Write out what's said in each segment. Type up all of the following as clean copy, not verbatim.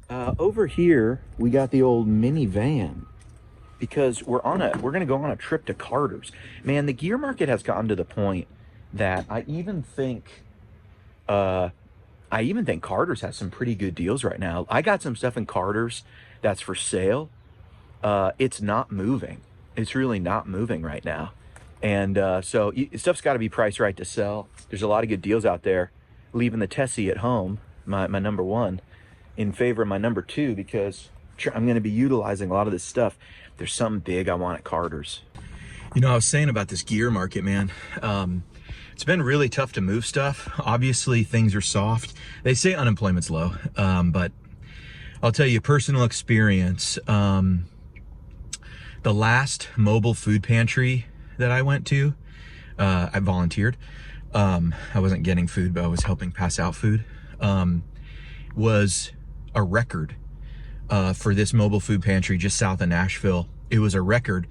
Over here, we got the old minivan because we're going to go on a trip to Carter's. Man, the gear market has gotten to the point that I even think Carter's has some pretty good deals right now. I got some stuff in Carter's that's for sale. It's not moving. It's really not moving right now. And stuff's got to be priced right to sell. There's a lot of good deals out there. Leaving the Tessie at home, my number one, in favor of my number two, because I'm going to be utilizing a lot of this stuff. There's something big I want at Carter's. You know, I was saying about this gear market, man. It's been really tough to move stuff. Obviously, things are soft. They say unemployment's low, but I'll tell you, personal experience. The last mobile food pantry that I went to, I volunteered. I wasn't getting food, but I was helping pass out food. Was a record for this mobile food pantry just south of Nashville. It was a record.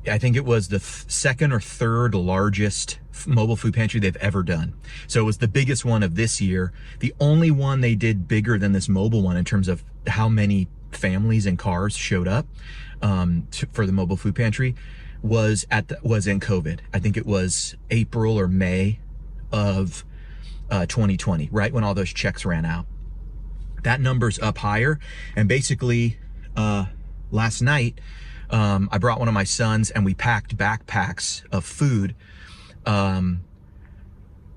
I think it was the second or third largest mobile food pantry they've ever done. So it was the biggest one of this year. The only one they did bigger than this mobile one in terms of how many families and cars showed up for the mobile food pantry was in COVID. I think it was April or May of 2020, right when all those checks ran out. That number's up higher. And basically, last night, I brought one of my sons and we packed backpacks of food.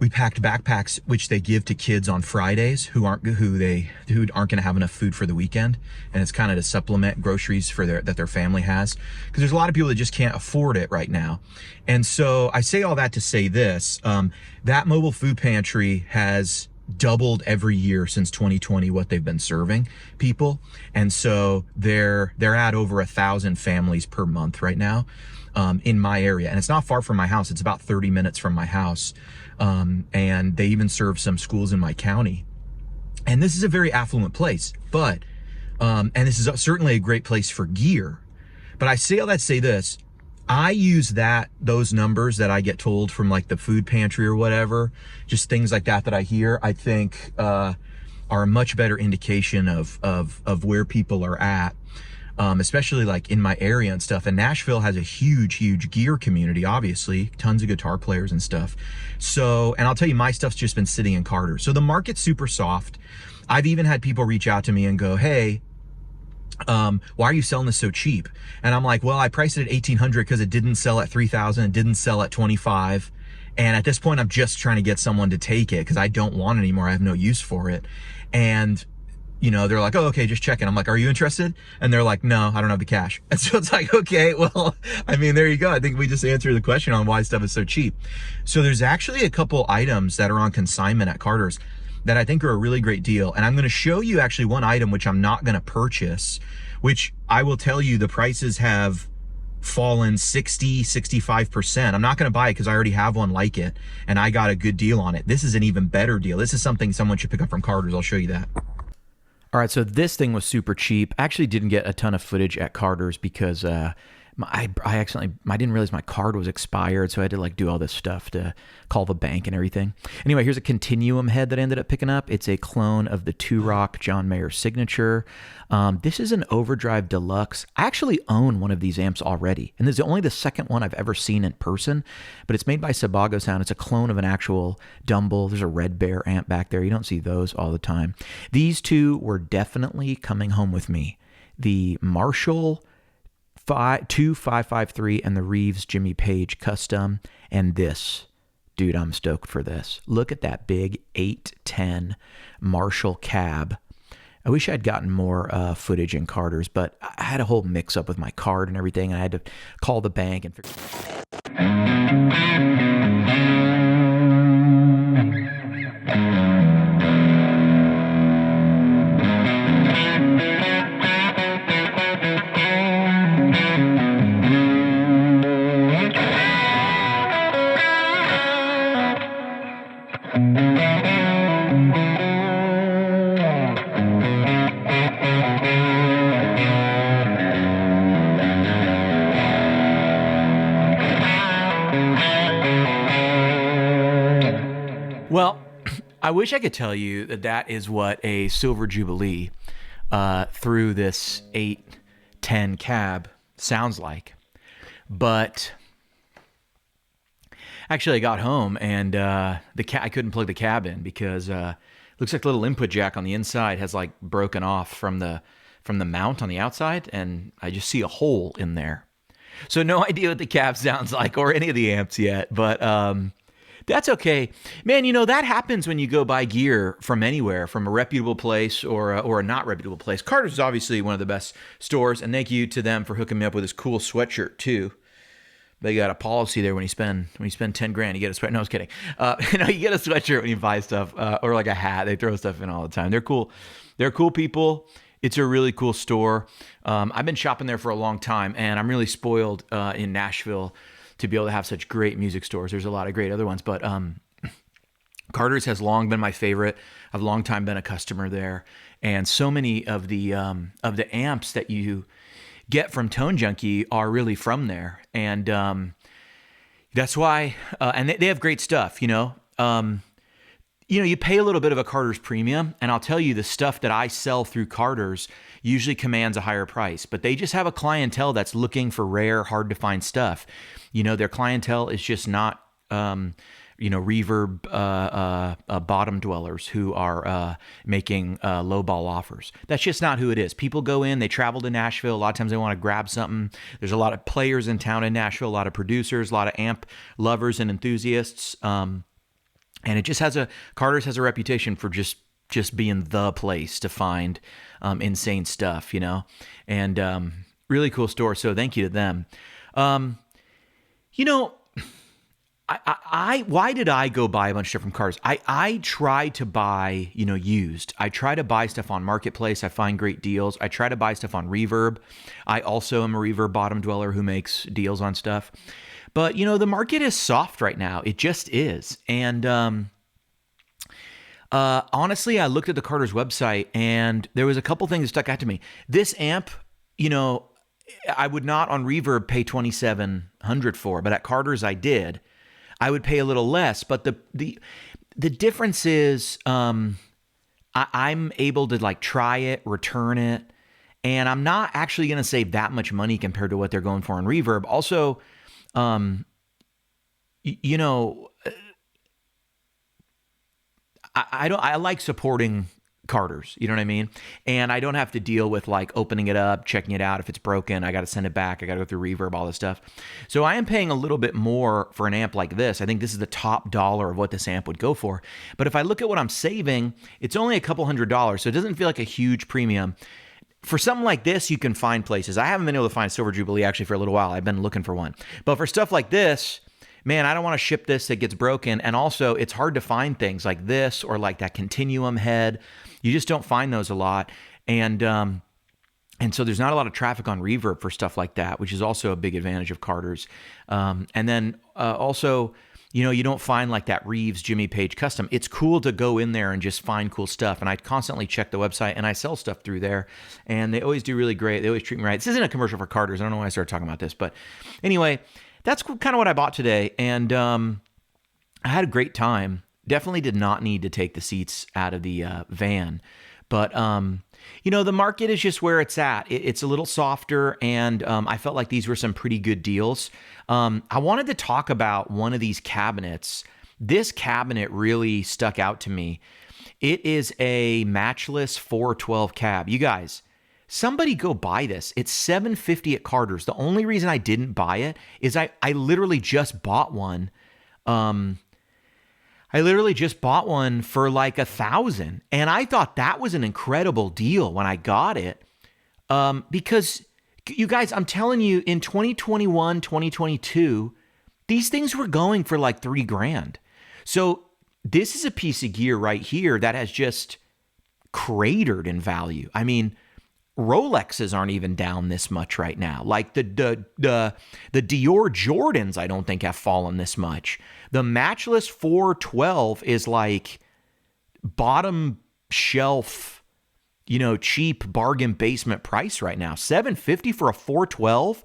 We packed backpacks which they give to kids on Fridays who aren't going to have enough food for the weekend, and it's kind of to supplement groceries that their family has, because there's a lot of people that just can't afford it right now. And so I say all that to say this: that mobile food pantry has doubled every year since 2020 what they've been serving people, and so they're at over 1,000 families per month right now in my area, and it's not far from my house. It's about 30 minutes from my house, and they even serve some schools in my county. And this is a very affluent place, but and this is certainly a great place for gear. But I say all that to say this: I use those numbers that I get told from like the food pantry or whatever, just things like that I hear, I think are a much better indication of where people are at, especially like in my area and stuff. And Nashville has a huge gear community, obviously, tons of guitar players and stuff. So, and I'll tell you, my stuff's just been sitting in Carter. So the market's super soft. I've even had people reach out to me and go, hey, why are you selling this so cheap? And I'm like, well, I priced it at 1,800 because it didn't sell at 3,000. It didn't sell at 25. And at this point, I'm just trying to get someone to take it because I don't want it anymore. I have no use for it. And, you know, they're like, oh, okay, just checking. I'm like, are you interested? And they're like, no, I don't have the cash. And so it's like, okay, well, I mean, there you go. I think we just answered the question on why stuff is so cheap. So there's actually a couple items that are on consignment at Carter's that I think are a really great deal. And I'm going to show you actually one item which I'm not going to purchase, which I will tell you the prices have fallen 65%. I'm not going to buy it because I already have one like it and I got a good deal on it. This is an even better deal. This is something someone should pick up from Carter's. I'll show you that. All right, so this thing was super cheap. I actually didn't get a ton of footage at Carter's because I didn't realize my card was expired, so I had to like do all this stuff to call the bank and everything. Anyway, here's a Continuum head that I ended up picking up. It's a clone of the Two Rock John Mayer signature. This is an Overdrive Deluxe. I actually own one of these amps already, and this is only the second one I've ever seen in person, but it's made by Sebago Sound. It's a clone of an actual Dumble. There's a Red Bear amp back there. You don't see those all the time. These two were definitely coming home with me. The Marshall 2553 and the Reeves Jimmy Page custom, and this, dude, I'm stoked for this. Look at that big 810 Marshall cab. I wish I'd gotten more footage in Carter's, but I had a whole mix up with my card and everything, and I had to call the bank and figure. Well, I wish I could tell you that is what a Silver Jubilee through this 810 cab, sounds like. But actually, I got home and I couldn't plug the cab in because looks like the little input jack on the inside has like broken off from the mount on the outside, and I just see a hole in there. So no idea what the cab sounds like or any of the amps yet, but that's okay. Man, that happens when you go buy gear from anywhere, from a reputable place or a not reputable place. Carter's is obviously one of the best stores, and thank you to them for hooking me up with this cool sweatshirt too. They got a policy there when you spend $10,000, you get a sweatshirt. No, I was kidding. You get a sweatshirt when you buy stuff, or like a hat. They throw stuff in all the time. They're cool. They're cool people. It's a really cool store. I've been shopping there for a long time, and I'm really spoiled in Nashville to be able to have such great music stores. There's a lot of great other ones, but Carter's has long been my favorite. I've long time been a customer there, and so many of the amps that you get from Tone Junkie are really from there, and that's why. And they have great stuff. You pay a little bit of a Carter's premium, and I'll tell you, the stuff that I sell through Carter's usually commands a higher price, but they just have a clientele that's looking for rare, hard to find stuff. Their clientele is just not, reverb bottom dwellers who are making lowball offers. That's just not who it is. People go in, they travel to Nashville. A lot of times they want to grab something. There's a lot of players in town in Nashville, a lot of producers, a lot of amp lovers and enthusiasts. And it just Carter's has a reputation for just being the place to find insane stuff, and really cool store. So thank you to them. Why did I go buy a bunch of stuff from Carter's? I try to buy, used. I try to buy stuff on Marketplace. I find great deals. I try to buy stuff on Reverb. I also am a Reverb bottom dweller who makes deals on stuff. But, the market is soft right now. It just is. And honestly, I looked at the Carter's website, and there was a couple things that stuck out to me. This amp, I would not on Reverb pay $2,700 for, but at Carter's I did. I would pay a little less, but the difference is I'm able to like try it, return it, and I'm not actually going to save that much money compared to what they're going for on Reverb. Also, I like supporting Carter's, you know what I mean? And I don't have to deal with like opening it up, checking it out. If it's broken, I got to send it back. I got to go through Reverb, all this stuff. So I am paying a little bit more for an amp like this. I think this is the top dollar of what this amp would go for. But if I look at what I'm saving, it's only a couple $100. So it doesn't feel like a huge premium. For something like this, you can find places. I haven't been able to find Silver Jubilee actually for a little while. I've been looking for one. But for stuff like this, man, I don't want to ship this that gets broken. And also, it's hard to find things like this or like that Continuum head. You just don't find those a lot. And so there's not a lot of traffic on Reverb for stuff like that, which is also a big advantage of Carter's. And then also, you don't find like that Reeves Jimmy Page custom. It's cool to go in there and just find cool stuff. And I constantly check the website, and I sell stuff through there. And they always do really great. They always treat me right. This isn't a commercial for Carter's. I don't know why I started talking about this. But anyway, that's kind of what I bought today. And I had a great time. Definitely did not need to take the seats out of the van. But, the market is just where it's at. It's a little softer, and I felt like these were some pretty good deals. I wanted to talk about one of these cabinets. This cabinet really stuck out to me. It is a matchless 412 cab. You guys, somebody go buy this. It's $750 at Carter's. The only reason I didn't buy it is I literally just bought one. I literally just bought one for like $1,000, and I thought that was an incredible deal when I got it. Because you guys, I'm telling you, in 2021, 2022, these things were going for like $3,000. So this is a piece of gear right here that has just cratered in value. I mean, Rolexes aren't even down this much right now. Like the Dior Jordans, I don't think have fallen this much. The matchless 412 is like bottom shelf, cheap bargain basement price right now. $750 for a 412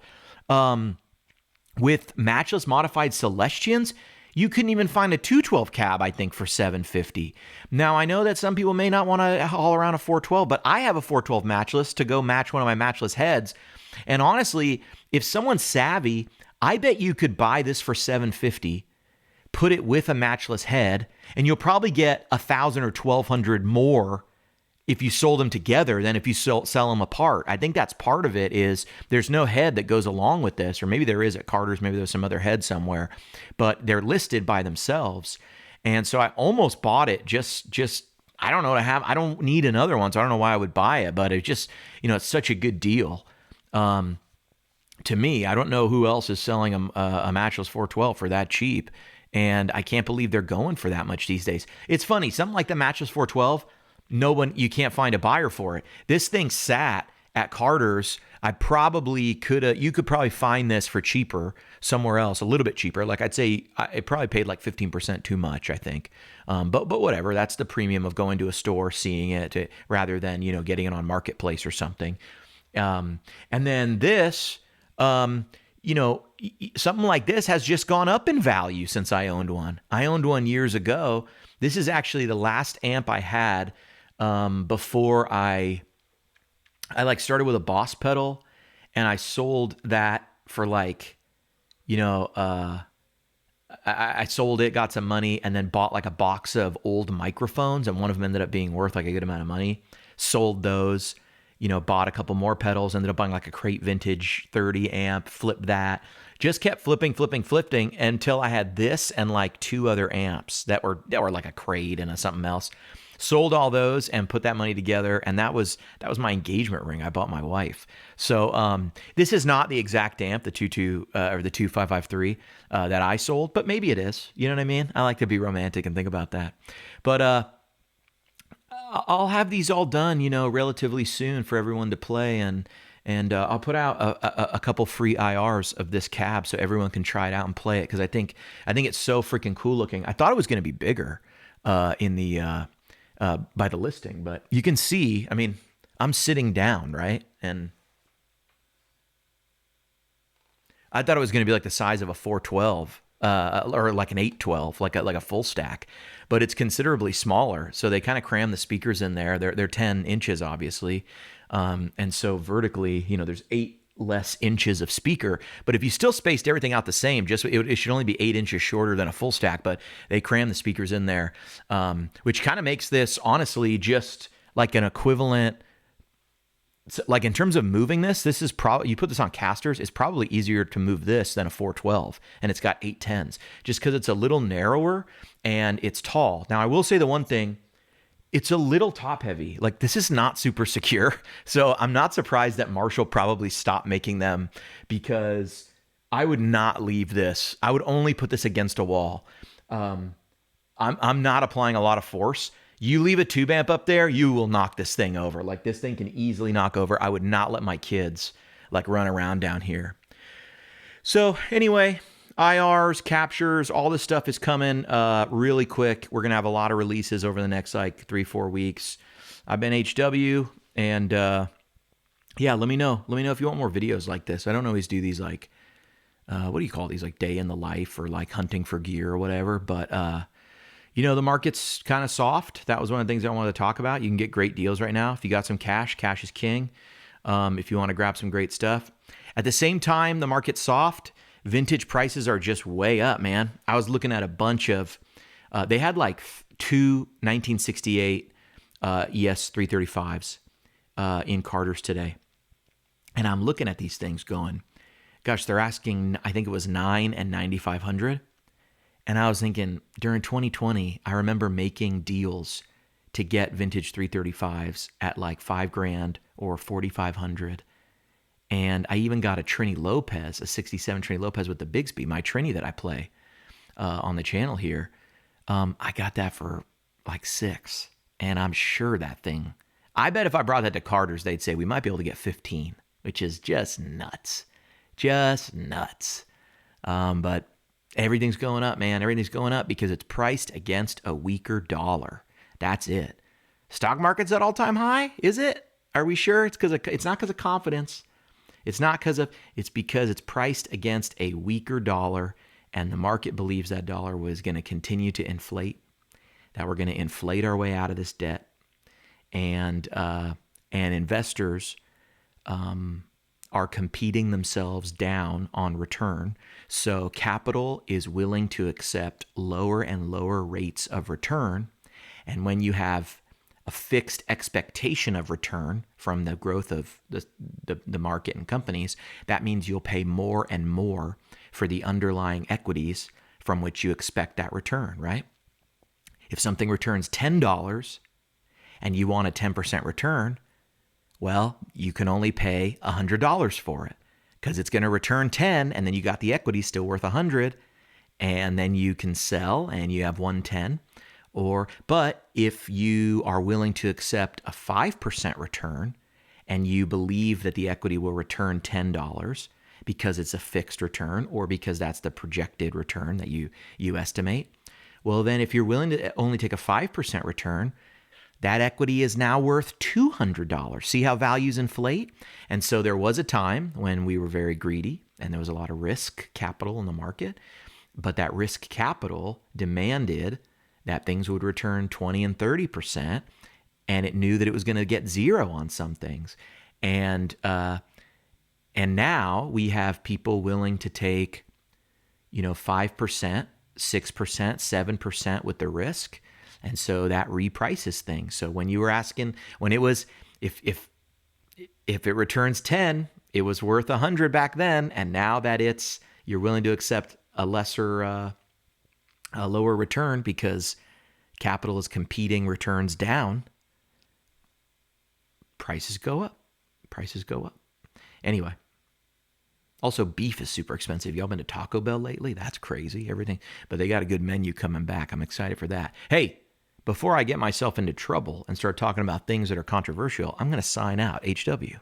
with matchless modified Celestians. You couldn't even find a 212 cab, I think, for $750. Now, I know that some people may not want to haul around a 412, but I have a 412 matchless to go match one of my matchless heads. And honestly, if someone's savvy, I bet you could buy this for $750, put it with a matchless head, and you'll probably get $1,000 or $1,200 more if you sold them together than if you sell them apart. I think that's part of it, is there's no head that goes along with this, or maybe there is at Carter's, maybe there's some other head somewhere, but they're listed by themselves. And so I almost bought it just I don't know to have. I don't need another one, so I don't know why I would buy it, but it just, it's such a good deal. To me, I don't know who else is selling a matchless 412 for that cheap, and I can't believe they're going for that much these days. It's funny, something like the matchless 412, you can't find a buyer for it. This thing sat at Carter's. You could probably find this for cheaper somewhere else, a little bit cheaper. Like I'd say it probably paid like 15% too much, I think. But whatever, that's the premium of going to a store, seeing it rather than, getting it on Marketplace or something. And then this, something like this has just gone up in value since I owned one. I owned one years ago. This is actually the last amp I had before I started with a Boss pedal, and I sold that for I sold it, got some money, and then bought like a box of old microphones, and one of them ended up being worth like a good amount of money. Sold those, bought a couple more pedals, ended up buying like a Crate Vintage 30 amp, flipped that. Just kept flipping until I had this and like two other amps that were like a Crate and something else. Sold all those and put that money together, and that was my engagement ring I bought my wife. So this is not the exact amp, the 2553 that I sold, but maybe it is. You know what I mean? I like to be romantic and think about that. But I'll have these all done, relatively soon for everyone to play, and I'll put out a couple free IRs of this cab so everyone can try it out and play it, because I think it's so freaking cool looking. I thought it was going to be bigger in the by the listing, but you can see, I'm sitting down, right? And I thought it was going to be like the size of a 412 or like an 812, like a full stack, but it's considerably smaller. So they kind of cram the speakers in there. They're 10 inches, obviously. And so vertically, there's 8 less inches of speaker, but if you still spaced everything out the same, it should only be 8 inches shorter than a full stack, but they cram the speakers in there, which kind of makes this honestly just like an equivalent. Like in terms of moving this is probably, you put this on casters, it's probably easier to move this than a 412, and it's got 810s just because it's a little narrower and it's tall. Now I will say the one thing, it's a little top heavy. Like this is not super secure. So I'm not surprised that Marshall probably stopped making them, because I would not leave this. I would only put this against a wall. I'm not applying a lot of force. You leave a tube amp up there, you will knock this thing over. Like this thing can easily knock over. I would not let my kids like run around down here. So anyway, IRs, captures, all this stuff is coming really quick. We're going to have a lot of releases over the next like 3-4 weeks. I've been HW, and yeah, let me know. Let me know if you want more videos like this. I don't always do these like, what do you call these? Like day in the life or like hunting for gear or whatever. But, the market's kind of soft. That was one of the things I wanted to talk about. You can get great deals right now. If you got some cash, cash is king. If you want to grab some great stuff. At the same time, the market's soft. Vintage prices are just way up, man. I was looking at a bunch of, they had like 2 1968 ES 335s in Carter's today. And I'm looking at these things going, gosh, they're asking, I think it was $9,000 and $9,500. And I was thinking, during 2020, I remember making deals to get vintage 335s at like $5,000 or $4,500. And I even got a Trini Lopez, a 67 Trini Lopez with the Bigsby, my Trini that I play on the channel here. I got that for like $6,000. And I'm sure that thing, I bet if I brought that to Carter's, they'd say we might be able to get $15,000, which is just nuts. Just nuts. But everything's going up, man. Everything's going up because it's priced against a weaker dollar. That's it. Stock market's at all-time high? Is it? Are we sure? It's not because of confidence. It's because it's priced against a weaker dollar, and the market believes that dollar was going to continue to inflate, that we're going to inflate our way out of this debt, and investors are competing themselves down on return. So capital is willing to accept lower and lower rates of return. And when you have a fixed expectation of return from the growth of the market and companies, that means you'll pay more and more for the underlying equities from which you expect that return, right? If something returns $10 and you want a 10% return, well, you can only pay $100 for it because it's going to return 10, and then you got the equity still worth 100, and then you can sell and you have 110. But if you are willing to accept a 5% return and you believe that the equity will return $10 because it's a fixed return or because that's the projected return that you estimate, well, then if you're willing to only take a 5% return, that equity is now worth $200. See how values inflate? And so there was a time when we were very greedy and there was a lot of risk capital in the market, but that risk capital demanded that things would return 20 and 30%, and it knew that it was going to get zero on some things. And now we have people willing to take, 5%, 6%, 7% with the risk. And so that reprices things. So when you were asking, when it was, if it returns 10, it was worth 100 back then. And now that you're willing to accept a lower return because capital is competing returns down, prices go up. Anyway. Also, beef is super expensive. Y'all been to Taco Bell lately? That's crazy, everything. But they got a good menu coming back. I'm excited for that. Hey, before I get myself into trouble and start talking about things that are controversial, I'm going to sign out. HW.